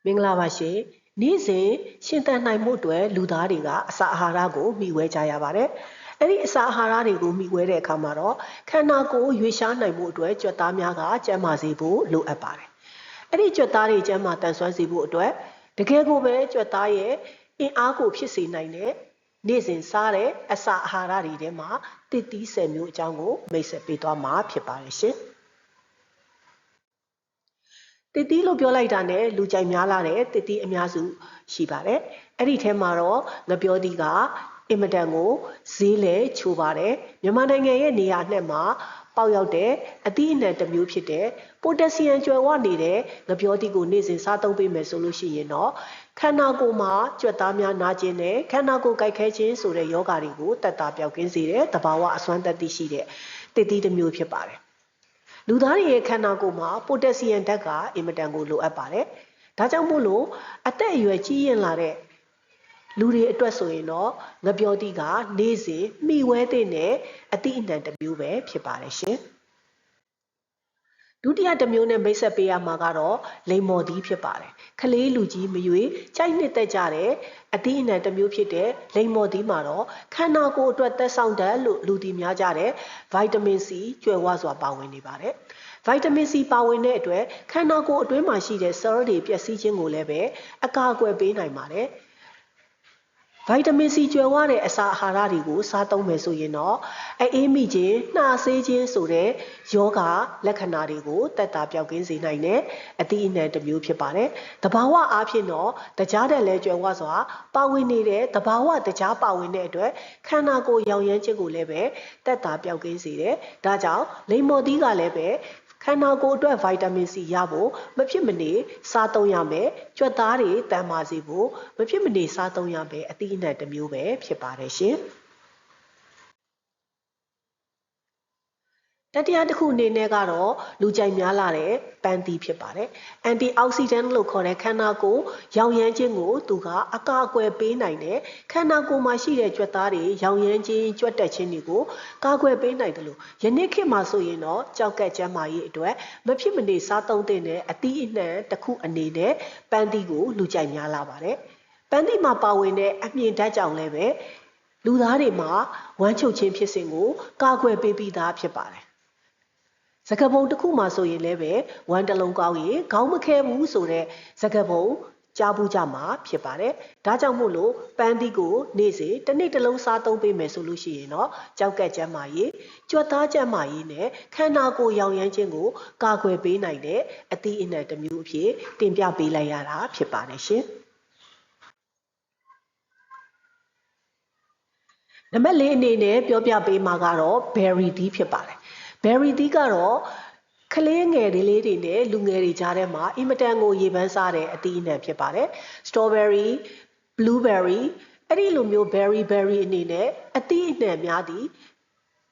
မင်္ဂလာပါရှင်နေ့စဉ်ရှင်သန်နိုင်မှုအတွက်လူသားတွေကအစာအာဟာရကိုမျှဝဲကြရပါတယ်အဲ့ဒီအစာအာဟာရတွေကိုမျှဝဲတဲ့အခါမှာတော့ခန္ဓာကိုယ်ရွေးရှားနိုင်မှုအတွက်ကြွက်သားများကကျန်းမာစေဖို့လိုအပ်ပါတယ်အဲ့ဒီကြွက်သားတွေကျန်းမာတန်ဆွမ်းစေဖို့အတွက်တကယ်ကိုပဲကြွက်သားရဲ့အင်အားကိုဖြစ်စေနိုင်တဲ့နေ့စဉ်စားတဲ့အစာအာဟာရတွေထဲမှာတစ်သီး10မျိုးအကြောင်းကိုမိတ်ဆက်ပေးသွားမှာဖြစ်ပါတယ်ရှင်တစ်သီးလို့ပြောလိုက်တာနဲ့လူကြိုက်များလာတဲ့တစ်သီးအများစုရှိပါတယ်အဲ့ဒီထဲမှာတော့ငပြောသီးကအင်မတန်ကိုဈေးလဲချိုးပါတယ်မြန်မာနိုင်ငံရဲ့နေရာနဲ့မှာပေါက်ရောက်တဲ့အသီးအနှံတစ်မျိုးဖြစ်တဲ့ပိုတက်ဆီယမ်ကျွယ်ဝနေတဲ့ငပြောသီးကိုနေ့စဉ်စားသုံးပေးမယ်ဆိုလို့ရှိရင်တော့ခန္ဓာကိုယ်မှာကြွက်သားများနာကျင်တဲ့ခန္ဓာကိုယ်ကိုက်ခဲခြင်းဆိုတဲ့ယောဂါတွေကိုတက်တာပြောက်ကင်းစေတဲ့သဘာဝအစွမ်းတတ္တိရှိတဲ့တစ်သီးတစ်မျိုးဖြစ်ပါတယ်လူသားတွေရဲ့ခန္ဓာကိုယ်မှာပိုတက်ဆီယမ်ဓာတ်ကအင်မတန်ကိုလိုအပ်ပါတယ်။ဒါကြောင့်မို့လို့အသက်အရွယ်ကြီးရင်လာတဲ့လူတွေအတွက်ဆိုရင်တော့ငပြောသီးကနေ့စဉ်မှီဝဲတဲ့အသည့်အနှံတစ်မျိုးပဲဖြစ်ပါတယ်ရှင်။ဒုတိယတစ်မျိုးနဲ့မိတ်ဆက်ပေးရမှာကတော့လိမ္မော်သီးဖြစ်ပါတယ်။ခလေးလူကြီးမရွေကြိုက်နှစ်သက်ကြတဲ့အသည့်အနှံတစ်မျိုးဖြစ်တဲ့လိမ္မော်သီးမှာတော့ခန္ဓာကိုယ်အတွက်သက်ဆောင်တတ်လို့လူသိများကြတဲ့ဗိုက်တာမင်စီကျွယ်ဝစွာပါဝင်နေပါတယ်။ဗိုက်တာမင်စီပါဝင်တဲ့အတွက်ခန္ဓာကိုယ်အတွင်းမှာရှိတဲ့ cell တွေပျက်စီးခြင်းကိုလည်းပဲအကာအကွယ်ပေးနိုင်ပါတယ်။ဗိုက်တာမင်စီကျွယ်ဝတဲ့အစာအာဟာရတွေကိုစားသုံးမယ်ဆိုရင်တော့အေးမိခြင်းနှာစေးခြင်းဆိုတဲ့ယောဂလက္ခဏာတွေကိုတက်တာပြောက်ကင်းစေနိုင်တဲ့အသည့်အနှံတစ်မျိုးဖြစ်ပါတယ်။တဘာဝအားဖြင့်တော့တကြားတက်လဲကျွယ်ဝစွာပါဝင်နေတဲ့တဘာဝတကြားပါဝင်တဲ့အတွက်ခန္ဓာကိုယ်ရောင်ရမ်းခြင်းကိုလည်းပဲတက်တာပြောက်ကင်းစေတယ်။ဒါကြောင့်လိမ္မော်သီးကလည်းပဲခန္ဓာကိုယ်အတွက်ဗိုက်တာမင်စီရဖို့မဖြစ်မနေစားသုံးရမယ်ကြွက်သားတွေတန်မာစေဖို့မဖြစ်မနေစားသုံးရမယ်အသီးအနှံတစ်မျိုးပဲဖြစ်ပါတယ်ရှင်တတိယတစ်ခုအနေနဲ့ကတော့လူကြိုက်များလာတဲ့ပန်းသီးဖြစ်ပါတယ်အန်တီအောက်ဆီဒန့်လို့ခေါ်တဲ့ခန္ဓာကိုယ်ရောင်ရမ်းခြင်းကိုသူကအကာအကွယ်ပေးနိုင်တဲ့ခန္ဓာကိုယ်မှာရှိတဲ့ကြွက်သားတွေရောင်ရမ်းခြင်းကြွက်တက်ခြင်းတွေကိုကာကွယ်ပေးနိုင်တယ်လို့ယနေ့ခေတ်မှာဆိုရင်တော့ကြောက်ကက်ကျန်းမာရေးအတွက်မဖြစ်မနေစားသုံးတဲ့အသီးအနှံတစ်ခုအနေနဲ့ပန်းသီးကိုလူကြိုက်များလာပါတယ်ပန်းသီးမှာပါဝင်တဲ့အမြင်ဓာတ်ကြောင့်လည်းပဲလူသားတွေမှာဝမ်းချုပ်ခြင်းဖြစ်စဉ်ကိုကာကွယ်ပေးပြီးသားဖြစ်ပါတယ်စကားပုံတစ်ခုမှဆိုရင်လည်းပဲဝမ်းတလုံးကောင်းရင်ခေါင်းမခဲဘူးဆိုတဲ့စကားပုံကြားဘူးကြမှာဖြစ်ပါတယ်။ဒါကြောင့်မို့လို့ပန်းသီးကိုနေ့စဉ်တစ်နေ့တစ်လုံးစားသုံးပေးမယ်ဆိုလို့ရှိရင်တော့ကြောက်ကက်ကျန်းမာရေးကြွက်သားကျန်းမာရေးနဲ့ခန္ဓာကိုယ်ရောင်ရမ်းခြင်းကိုကာကွယ်ပေးနိုင်တဲ့အသီးအနှံတစ်မျိုးအဖြစ်တင်ပြပေးလိုက်ရတာဖြစ်ပါတယ်ရှင်။နံပါတ်၄အနေနဲ့ပြောပြပေးမှာကတော့ berry သီးဖြစ်ပါတယ်။ berry သီးကတော့ကလေးငယ်လေးတွေနဲ့လူငယ်တွေကြားထဲမှာအင်မတန်ကိုရေပန်းစားတဲ့အသီးအနှံဖြစ်ပါတယ်။ strawberry, blueberry အဲ့ဒီလိုမျိုး berry အနေနဲ့အသီးအနှံများသည့်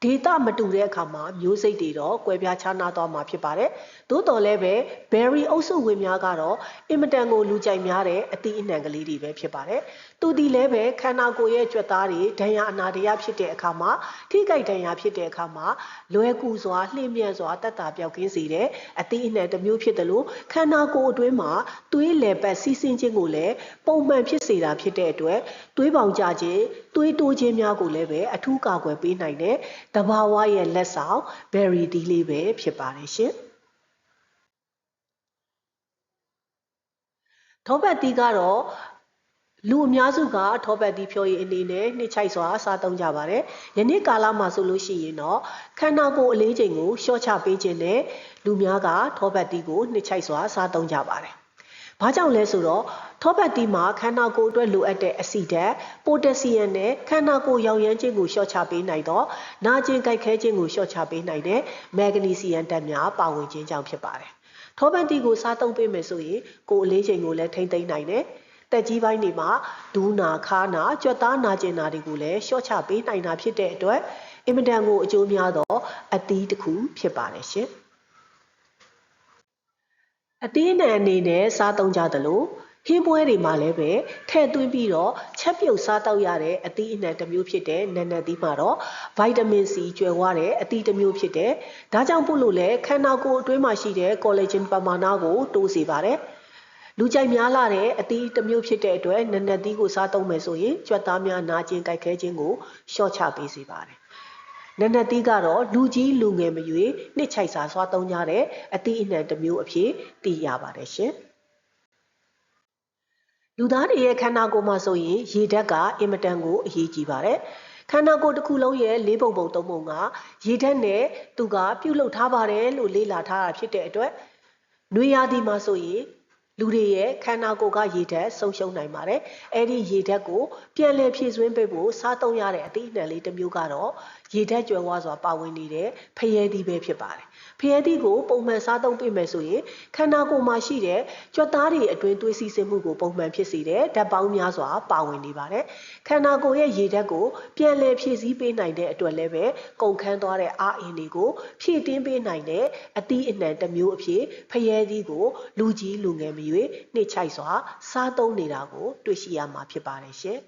ဒေတာမတူတဲ့အခါမှာမျိုးစိတ်တွေတော့ကွဲပြားခြားနားသွားမှာဖြစ်ပါတယ်။သို့တော်လည်းပဲ berry အုပ်စုဝင်များကတော့အင်မတန်ကိုလူကြိုက်များတဲ့အသီးအနှံကလေးတွေပဲဖြစ်ပါတယ်။သူဒီလည်းပဲခန္ဓာကိုယ်ရဲ့ကြွက်သားတွေဒဏ်ရာအနာတရားဖြစ်တဲ့အခါမှာထိခိုက်ဒဏ်ရာဖြစ်တဲ့အခါမှာလွယ်ကူစွာလှည့်မြန်စွာတက်တာပြောက်ကင်းစေတဲ့အသီးအနှံတစ်မျိုးဖြစ်တယ်လို့ခန္ဓာကိုယ်အတွင်းမှာသွေးလည်ပတ်စီးဆင်းခြင်းကိုလည်းပုံမှန်ဖြစ်စေတာဖြစ်တဲ့အတွက်သွေးပေါင်ကျခြင်းသွေးတိုးခြင်းများကိုလည်းပဲအထူးကာကွယ်ပေးနိုင်တဲ့တဘာဝရဲ့လက်ဆောင် berry သီးလေးပဲဖြစ်ပါတယ်ရှင်ထောပတ်သီးကတော့လူအများစုကထောပတ်သီးဖြောရည်အနေနဲ့နှစ်ချိုက်စွာစားသုံးကြပါတယ်။ယနေ့ကာလမှာဆိုလို့ရှိရင်တော့ခန္ဓာကိုယ်အလေးချိန်ကိုလျှော့ချပေးခြင်းနဲ့လူများကထောပတ်သီးကိုနှစ်ချိုက်စွာစားသုံးကြပါတယ်။ဘာကြောင့်လဲဆိုတော့ထောပတ်သီးမှာခန္ဓာကိုယ်အတွက်လိုအပ်တဲ့အဆီဓာတ်ပိုတက်ဆီယမ်နဲ့ခန္ဓာကိုယ်ရောင်ရမ်းခြင်းကိုလျှော့ချပေးနိုင်တော့နာကျင်ကိုက်ခဲခြင်းကိုလျှော့ချပေးနိုင်တဲ့မက်ဂနီဆီယမ်ဓာတ်များပါဝင်ခြင်းကြောင့်ဖြစ်ပါတယ်။ထောပတ်သီးကိုစားသုံးပေးမယ်ဆိုရင်ကိုယ်အလေးချိန်ကိုလည်းထိမ့်သိမ်းနိုင်တယ်။တက်ကြီးပိုင်းတွေမှာဒူးနာခါနာကြွက်သားနာကျင်နာတွေကိုလည်းလျှော့ချပေးနိုင်တာဖြစ်တဲ့အတွက်အင်မတန်ကိုအကျိုးများသောအသီးတစ်ခုဖြစ်ပါတယ်ရှင်။အသီးအနှံအနေနဲ့စားသုံးကြသလိုဟင်းပွဲတွေမှာလည်းပဲထည့်သွင်းပြီးတော့ချက်ပြုတ်စားတောက်ရတဲ့အသီးအနှံတစ်မျိုးဖြစ်တဲ့နံနံသီးမှာတော့ဗိုက်တာမင်စီကျွယ်ဝတဲ့အသီးတစ်မျိုးဖြစ်တဲ့ဒါကြောင့်ပို့လို့လည်းခန္ဓာကိုယ်အတွင်းမှာရှိတဲ့ကော်လာဂျင်ပမာဏကိုတိုးစေပါတယ် လူကြိုက်များလာတဲ့အသီးတစ်မျိုးဖြစ်တဲ့အတွက်နက်နက်သီးကိုစားသုံးမယ်ဆိုရင်ကြွက်သားများနာကျင်ကြိုက်ခဲခြင်းကိုလျှော့ချပေးစေပါတယ်နက်နက်သီးကတော့လူကြီးလူငယ်မရွေးနှစ်ချိုက်စာဆွာသုံးကြတဲ့အသီးအနှံတစ်မျိုးအဖြစ်သိရပါတယ်ရှင်လူသားတွေရဲ့ခန္ဓာကိုယ်မှာဆိုရင်ရေဓာတ်ကအင်မတန်ကိုအရေးကြီးပါတယ်ခန္ဓာကိုယ်တစ်ခုလုံးရဲ့၄ပုံပုံ၃ပုံကရေဓာတ်နဲ့သူကပြုတ်လုထားပါတယ်လို့လေ့လာထားတာဖြစ်တဲ့အတွက်နွေရာသီမှာဆိုရင်လူတွေရဲ့ခန္ဓာကိုယ်ကရေဓာတ်ဆုံးရှုံးနိုင်ပါတယ်။အဲ့ဒီရေဓာတ်ကိုပြန်လည်ဖြည့်စွင်းပေးဖို့စားသုံးရတဲ့အသီးအနှံလေးတစ်မျိုးကတော့ရေဓာတ်ကြွယ်ဝစွာပါဝင်နေတဲ့ဖရဲသီးပဲဖြစ်ပါတယ်။ဖရဲသီးကိုပုံမှန်စားသုံးပေးမယ်ဆိုရင်ခန္ဓာကိုယ်မှာရှိတဲ့ကြွက်သားတွေအတွင်းသွေးစီးဆင်းမှုကိုပုံမှန်ဖြစ်စေတဲ့ဓာတ်ပေါင်းများစွာပါဝင်နေပါတယ်။ခန္ဓာကိုယ်ရဲ့ရေဓာတ်ကိုပြန်လည်ဖြည့်ဆည်းပေးနိုင်တဲ့အတွက်လည်းပဲကုန်ခန်းသွားတဲ့အားအင်တွေကိုဖြည့်တင်းပေးနိုင်တဲ့အသီးအနှံတစ်မျိုးအဖြစ်ဖရဲသီးကိုလူကြီးလူငယ်ရွေးနှစ်ချိုက်စွာစားသုံးနေတာကိုတွေ့ရှိရမှာဖြစ်ပါတယ်ရှင်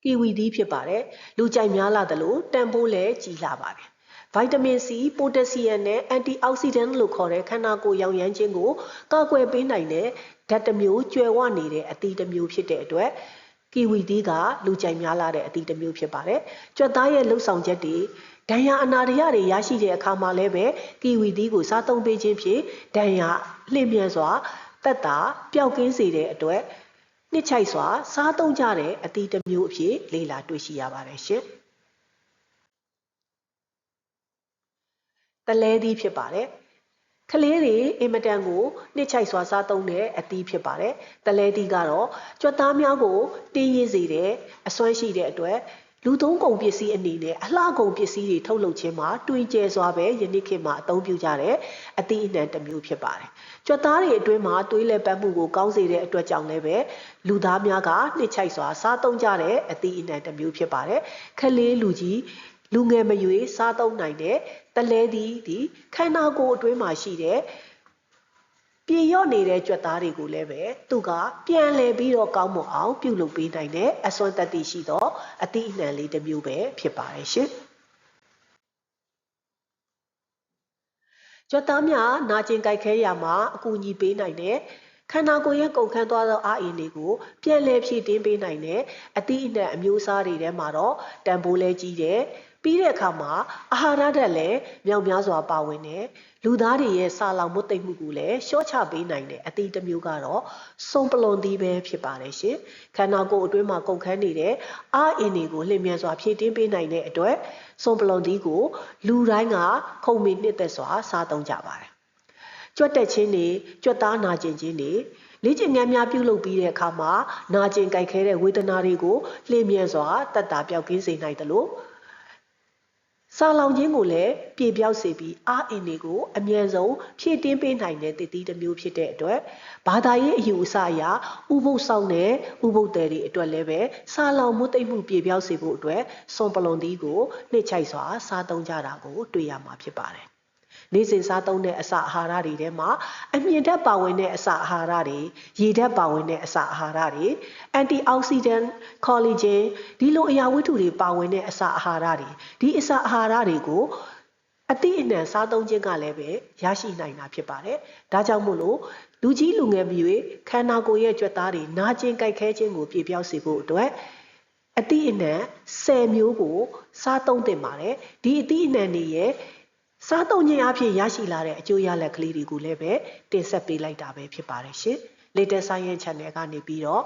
ကီဝီသီးဖြစ်ပါတယ်လူကြိုက်များလာသလိုတန်ဖိုးလည်းကြီးလာပါတယ်ဗိုက်တာမင်စီပိုတက်ဆီယမ်နဲ့အန်တီအောက်ဆီဒန့်လို့ခေါ်တဲ့ခန္ဓာကိုယ်ရောင်ရမ်းခြင်းကိုကာကွယ်ပေးနိုင်တဲ့ဓာတ်တစ်မျိုးကျွယ်ဝနေတဲ့အသီးတစ်မျိုးဖြစ်တဲ့အတွက်ကီဝီသီးကလူကြိုက်များလာတဲ့အသီးတစ်မျိုးဖြစ်ပါတယ်ကြွက်သားရဲ့လှုပ်ဆောင်ချက်တွေဒဏ်ရာအနာတရတွေရရှိတဲ့အခါမှာလည်းပဲကီဝီသီးကိုစားသုံးပေးခြင်းဖြင့်ဒဏ်ရာလျင်မြန်စွာသက်သာပျောက်ကင်းစေတဲ့အတွက်နှစ်ချိုက်စွာစားသုံးကြတဲ့အသီးတစ်မျိုးအဖြစ်လေ့လာတွေ့ရှိရပါတယ်ရှင်တလဲသီးဖြစ်ပါတယ်ကလေးတွေအင်မတန်ကိုနှစ်ချိုက်စွာစားသုံးတဲ့အသီးဖြစ်ပါတယ်တလဲသီးကတော့ကြွက်သားများကိုတင်းရင်းစေတဲ့အစွမ်းရှိတဲ့အတွက်လူသုံးကုန်ပစ္စည်းအနေနဲ့အလှကုန်ပစ္စည်းတွေထုတ်လုပ်ခြင်းမှာတွင်ကျယ်စွာပဲယနေ့ခေတ်မှာအသုံးပြုကြတဲ့အသီးအနှံတစ်မျိုးဖြစ်ပါတယ်။ကြွက်သားတွေအတွင်းမှာသွေးလည်ပတ်မှုကိုကောင်းစေတဲ့အတွက်ကြောင့်လည်းပဲလူသားများကနှစ်ချိုက်စွာစားသုံးကြတဲ့အသီးအနှံတစ်မျိုးဖြစ်ပါတယ်။ခလေးလူကြီးလူငယ်မရွေးစားသုံးနိုင်တဲ့တလဲသီးဒီခန္ဓာကိုယ်အတွင်းမှာရှိတဲ့ပြေရော့နေတဲ့ကြွက်သားတွေကိုလည်းပဲသူကပြန်လည်ပြီးတော့ကောင်းမွန်အောင်ပြုလုပ်ပေးနိုင်တဲ့အစွမ်းတတ္တိရှိသောအသီးအနှံလေးတစ်မျိုးပဲဖြစ်ပါတယ်ရှင်ကြွက်သားများနာကျင်ကြိုက်ခဲရာမှာအကူအညီပေးနိုင်တဲ့ခန္ဓာကိုယ်ရဲ့ကုန်ခန်းသွားသောအားအင်တွေကိုပြန်လည်ဖြည့်တင်းပေးနိုင်တဲ့အသီးအနှံအမျိုးအစားတွေထဲမှာတော့တန်ဖိုးလဲကြီးတယ်ပြီးတဲ့အခါမှာအာဟာရဓာတ်လည်းမြောက်များစွာပါဝင်တယ်လူသားတွေရဲ့စာလောင်မွတ်သိပ်မှုကိုလည်းလျှော့ချပေးနိုင်တဲ့အသီးတစ်မျိုးကတော့စုံပလွန်သီးပဲဖြစ်ပါတယ်ရှင်ခန္ဓာကိုယ်အတွင်းမှာကုန်ခန်းနေတဲ့အားအင်တွေကိုလျင်မြန်စွာဖြည့်တင်းပေးနိုင်တဲ့အတွက်စုံပလွန်သီးကိုလူတိုင်းကခုံမီနှစ်သက်စွာစားသုံးကြပါတယ်ကြွက်တက်ခြင်းတွေကြွက်သားနာကျင်ခြင်းတွေလေ့ကျင့်ခန်းများပြုလုပ်ပြီးတဲ့အခါမှာနာကျင်ကြိုက်ခဲတဲ့ဝေဒနာတွေကိုလျင်မြန်စွာသက်သာပျောက်ကင်းစေနိုင်တယ်လို့စာလောင်ခြင်းကိုလည်းပြေပြောက်စေပြီးအားအင်တွေကိုအမြန်ဆုံးဖြည့်တင်းပေးနိုင်တဲ့သစ်သီးတစ်မျိုးဖြစ်တဲ့အတွက်ဘာသာရေးအယူအဆအရဥပုသ်ဆောင်တဲ့ဥပုသ်တယ်တွေအတွက်လည်းပဲစာလောင်မှုသိမ့်မှုပြေပြောက်စေဖို့အတွက်စွန်ပလွန်သီးကိုနှစ်ချိုက်စွာစားသုံးကြတာကိုတွေ့ရမှာဖြစ်ပါတယ်နေ့စဉ်စားသုံးတဲ့အစာအာဟာရတွေထဲမှာအမြင့်ဓာတ်ပါဝင်တဲ့အစာအာဟာရတွေရေဓာတ်ပါဝင်တဲ့အစာအာဟာရတွေအန်တီအောက်ဆီဒန့်ကောလီဂျင်ဒီလိုအရာဝတ္ထုတွေပါဝင်တဲ့အစာအာဟာရတွေဒီအစာအာဟာရတွေကိုအသည့်အနှံစားသုံးခြင်းကလည်းပဲရရှိနိုင်တာဖြစ်ပါတယ်ဒါကြောင့်မို့လို့လူကြီးလူငယ်မျိုးခန္ဓာကိုယ်ရဲ့ကြွက်သားတွေနာကျင်ကြိုက်ခဲခြင်းကိုပြေပြောက်စေဖို့အတွက်အသည့်အနှံ10မျိုးကိုစားသုံးသင့်ပါတယ်ဒီအသည့်အနှံတွေရဲ့စားသုံးခြင်းအဖြစ်ရရှိလာတဲ့အကျိုးရလဒ်ကလေးတွေကိုလည်းပဲတင်ဆက်ပေးလိုက်တာပဲဖြစ်ပါတယ်ရှင်။ Latest Science Channel ကနေပြီးတော့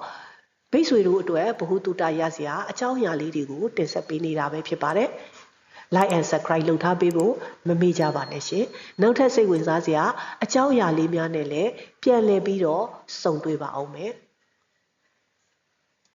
မိတ်ဆွေတို့အတွက်ဗဟုသုတရစရာအကြောင်းအရာလေးတွေကိုတင်ဆက်ပေးနေတာပဲဖြစ်ပါတယ်။ Like and Subscribe လုပ်ထားပေးဖို့မမေ့ကြပါနဲ့ရှင်။နောက်ထပ်စိတ်ဝင်စားစရာအကြောင်းအရာလေးများနဲ့လည်းပြန်လည်ပြီးတော့ဆုံတွေ့ပါအောင်မယ်။